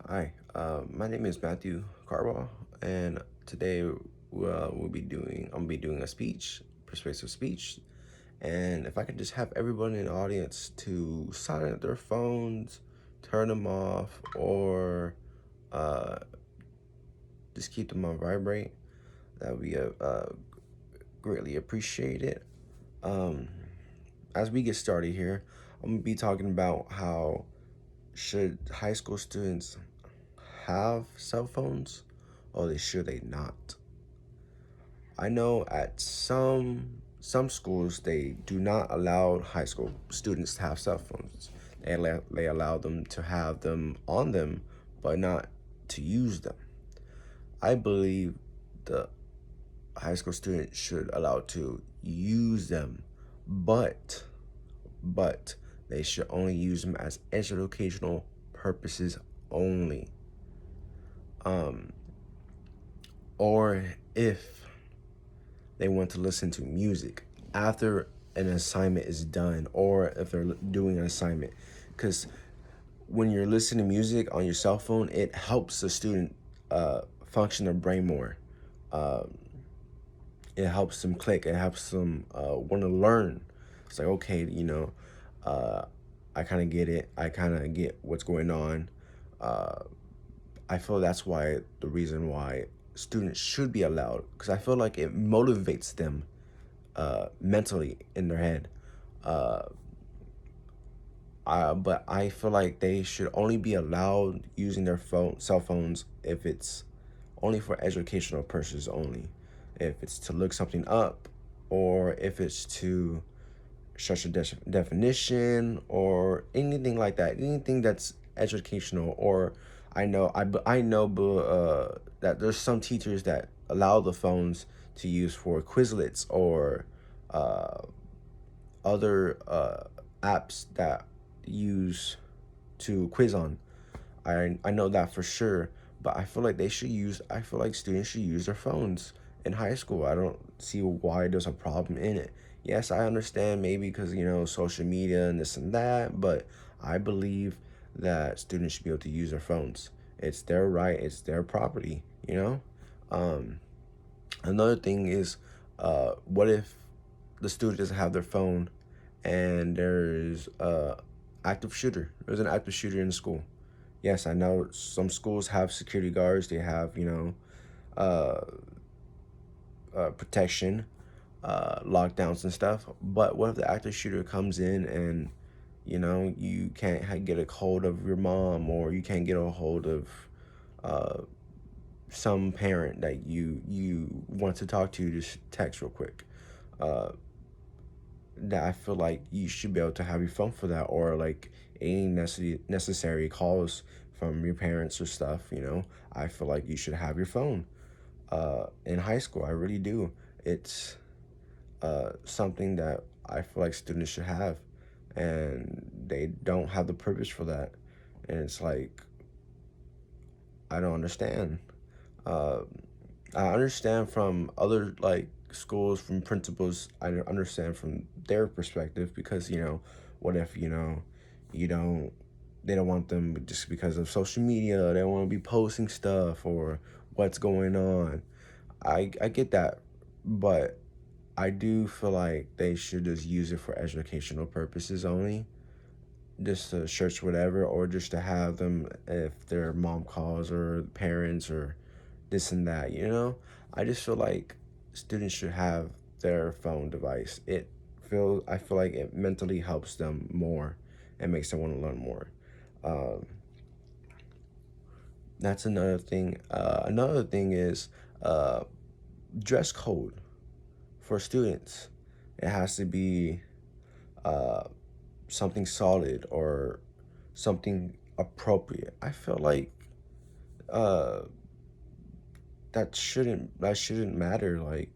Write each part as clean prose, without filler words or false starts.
Hi, my name is Matthew Carwell, and today I'm gonna be doing a speech, persuasive speech, and if I could just have everyone in the audience to silence their phones, turn them off, or uh, just keep them on vibrate, that would be greatly appreciated. Um, as we get started here, I'm gonna be talking about how should high school students have cell phones or should they not? I know at some schools they do not allow high school students to have cell phones. They allow them to have them on them, but not to use them. I believe the high school student should allow to use them, but but they should only use them as educational purposes only. Um, or if they want to listen to music after an assignment is done, or if they're doing an assignment, because when you're listening to music on your cell phone, it helps the student function their brain more. um, it helps them click, it helps them want to learn. It's like, okay, uh, I kind of get it, I kind of get what's going on. uh, I feel that's why the reason why students should be allowed, because I feel like it motivates them mentally in their head. Uh, but I feel like they should only be allowed using their cell phones if it's only for educational purposes only. If it's to look something up, or if it's to search a definition, or anything like that. Anything that's educational. Or I know that there's some teachers that allow the phones to use for Quizlets or uh, other apps that use to quiz on. I know that for sure, but I feel like students should use their phones in high school. I don't see why there's a problem in it. Yes, I understand maybe because, social media and this and that, but I believe that students should be able to use their phones. It's their right, it's their property, you know? Um, Another thing is, what if the student doesn't have their phone and there's there's an active shooter in the school? Yes, I know some schools have security guards. They have, uh, protection, lockdowns and stuff. But what if the active shooter comes in and, you can't get a hold of your mom, or you can't get a hold of uh, some parent that you want to talk to, just text real quick. Uh, that I feel like you should be able to have your phone for that, or like any necessary calls from your parents or stuff. I feel like you should have your phone. In high school, I really do. It's something that I feel like students should have, and they don't have the purpose for that. And it's like, I don't understand. Uh, I understand from other like schools, from principals. I understand from their perspective, because what if you don't they don't want them just because of social media. They don't want to be posting stuff or what's going on. I get that, but I do feel like they should just use it for educational purposes only, just to search whatever, or just to have them if their mom calls, or parents, or this and that. I just feel like students should have their phone device. I feel like it mentally helps them more and makes them want to learn more. um, that's another thing. Another thing is uh, dress code for students. It has to be uh, something solid, or something appropriate. I feel like uh, that shouldn't matter. Like,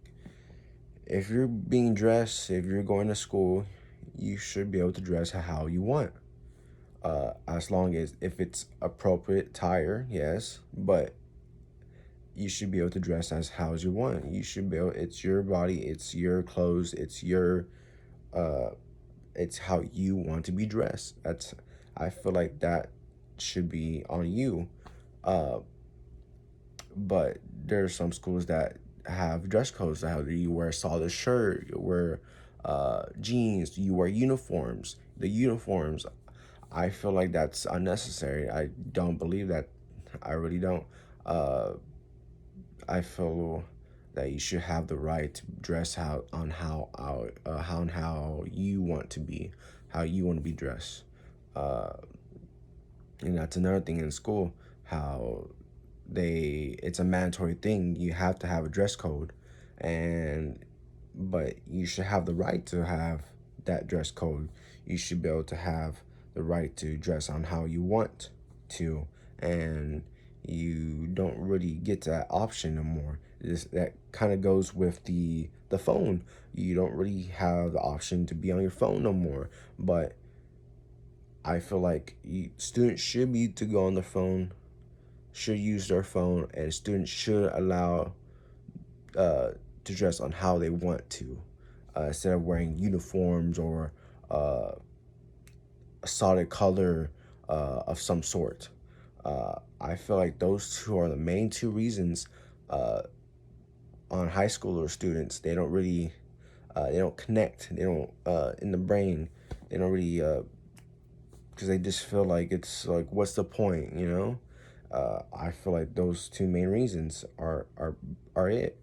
if you're being dressed, if you're going to school, you should be able to dress how you want. As long as if it's appropriate attire, yes, but you should be able to dress as how you want. You should be able. It's your body. It's your clothes. Uh, it's how you want to be dressed. I feel like that should be on you. Uh, but there are some schools that have dress codes. How you wear a solid shirt, you wear jeans, you wear uniforms. The uniforms, I feel like that's unnecessary. I don't believe that. I really don't. Uh, I feel that you should have the right to dress out on how you want to be, how you want to be dressed. Uh, and that's another thing in school, how it's a mandatory thing. You have to have a dress code, and but you should have the right to have that dress code. You should be able to have the right to dress on how you want to, and you don't really get that option no more. That kind of goes with the phone. You don't really have the option to be on your phone no more. But I feel like students should be to go on their phone, should use their phone, and students should allow to dress on how they want to, instead of wearing uniforms or uh, a solid color of some sort. I feel like those two are the main two reasons uh, on high schooler students. They don't connect. They don't in the brain. They don't really because they just feel like it's like, what's the point, you know? I feel like those two main reasons are it.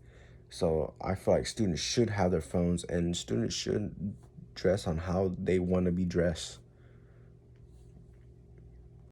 So I feel like students should have their phones, and students should dress on how they want to be dressed.